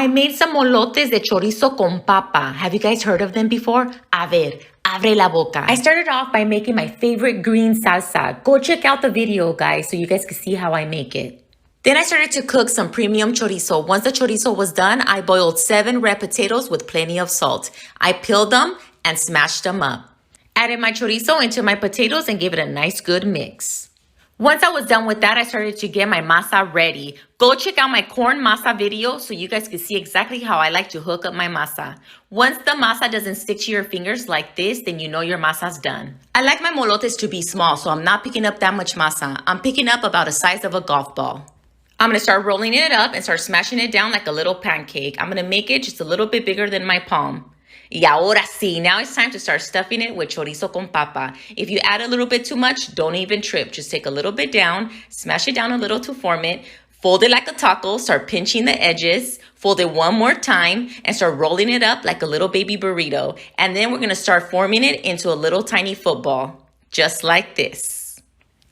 I made some molotes de chorizo con papa. Have you guys heard of them before? A ver, abre la boca. I started off by making my favorite green salsa. Go check out the video, guys, so you guys can see how I make it. Then I started to cook some premium chorizo. Once the chorizo was done, I boiled 7 red potatoes with plenty of salt. I peeled them and smashed them up. Added my chorizo into my potatoes and gave it a nice good mix. Once I was done with that, I started to get my masa ready. Go check out my corn masa video so you guys can see exactly how I like to hook up my masa. Once the masa doesn't stick to your fingers like this, then you know your masa's done. I like my molotes to be small, so I'm not picking up that much masa. I'm picking up about the size of a golf ball. I'm going to start rolling it up and start smashing it down like a little pancake. I'm going to make it just a little bit bigger than my palm. Y ahora sí, now it's time to start stuffing it with chorizo con papa. If you add a little bit too much, don't even trip. Just take a little bit down, smash it down a little to form it, fold it like a taco, start pinching the edges, fold it one more time, and start rolling it up like a little baby burrito. And then we're going to start forming it into a little tiny football, just like this.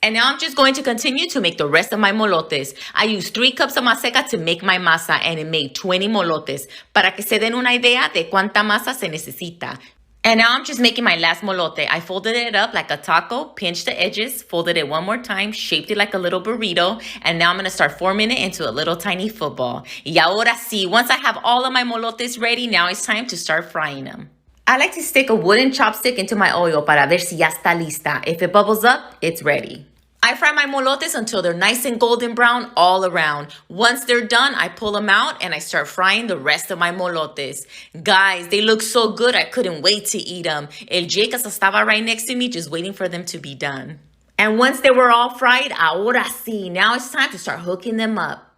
And now I'm just going to continue to make the rest of my molotes. I used 3 cups of maseca to make my masa, and it made 20 molotes. Para que se den una idea de cuánta masa se necesita. And now I'm just making my last molote. I folded it up like a taco, pinched the edges, folded it one more time, shaped it like a little burrito, and now I'm going to start forming it into a little tiny football. Y ahora sí, once I have all of my molotes ready, now it's time to start frying them. I like to stick a wooden chopstick into my olla para ver si ya está lista. If it bubbles up, it's ready. I fry my molotes until they're nice and golden brown all around. Once they're done, I pull them out and I start frying the rest of my molotes. Guys, they look so good, I couldn't wait to eat them. El Jacas estaba right next to me just waiting for them to be done. And once they were all fried, ahora sí, now it's time to start hooking them up.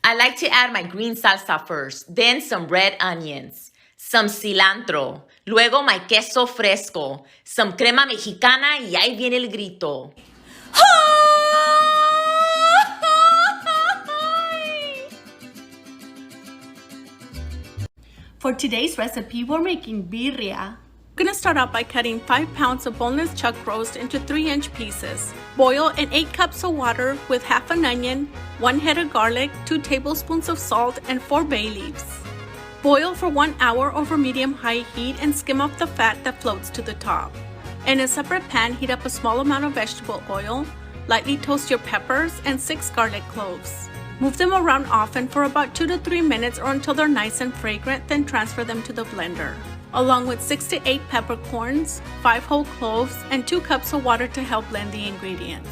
I like to add my green salsa first, then some red onions, some cilantro, luego my queso fresco, some crema mexicana y ahí viene el grito. For today's recipe, we're making birria. We're going to start out by cutting 5 pounds of boneless chuck roast into 3-inch pieces. Boil in 8 cups of water with half an onion, 1 head of garlic, 2 tablespoons of salt, and 4 bay leaves. Boil for 1 hour over medium-high heat and skim off the fat that floats to the top. In a separate pan, heat up a small amount of vegetable oil, lightly toast your peppers and 6 garlic cloves. Move them around often for about 2 to 3 minutes or until they're nice and fragrant, then transfer them to the blender, along with 6 to 8 peppercorns, 5 whole cloves, and 2 cups of water to help blend the ingredients.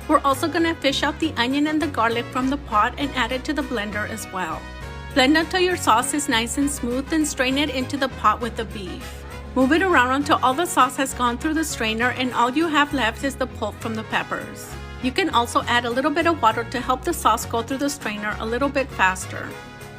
We're also going to fish out the onion and the garlic from the pot and add it to the blender as well. Blend until your sauce is nice and smooth, then strain it into the pot with the beef. Move it around until all the sauce has gone through the strainer and all you have left is the pulp from the peppers. You can also add a little bit of water to help the sauce go through the strainer a little bit faster.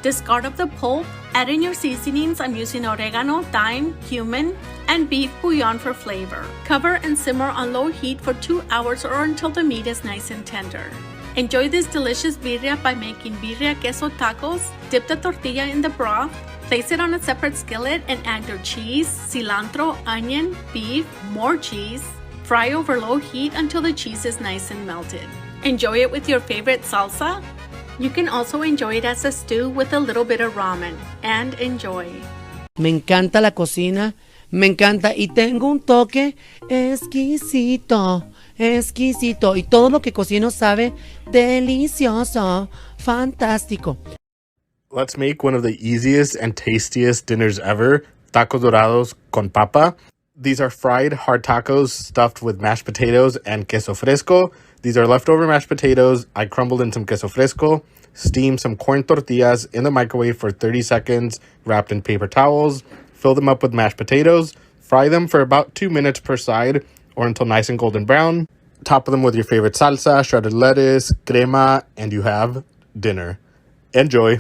Discard of the pulp, add in your seasonings. I'm using oregano, thyme, cumin, and beef bouillon for flavor. Cover and simmer on low heat for 2 hours or until the meat is nice and tender. Enjoy this delicious birria by making birria queso tacos. Dip the tortilla in the broth, place it on a separate skillet and add your cheese, cilantro, onion, beef, more cheese. Fry over low heat until the cheese is nice and melted. Enjoy it with your favorite salsa. You can also enjoy it as a stew with a little bit of ramen. And enjoy. Me encanta la cocina, me encanta y tengo un toque exquisito, exquisito. Y todo lo que cocino sabe delicioso, fantástico. Let's make one of the easiest and tastiest dinners ever, tacos dorados con papa. These are fried hard tacos stuffed with mashed potatoes and queso fresco. These are leftover mashed potatoes. I crumbled in some queso fresco, steamed some corn tortillas in the microwave for 30 seconds, wrapped in paper towels, fill them up with mashed potatoes, fry them for about 2 minutes per side or until nice and golden brown. Top them with your favorite salsa, shredded lettuce, crema, and you have dinner. Enjoy.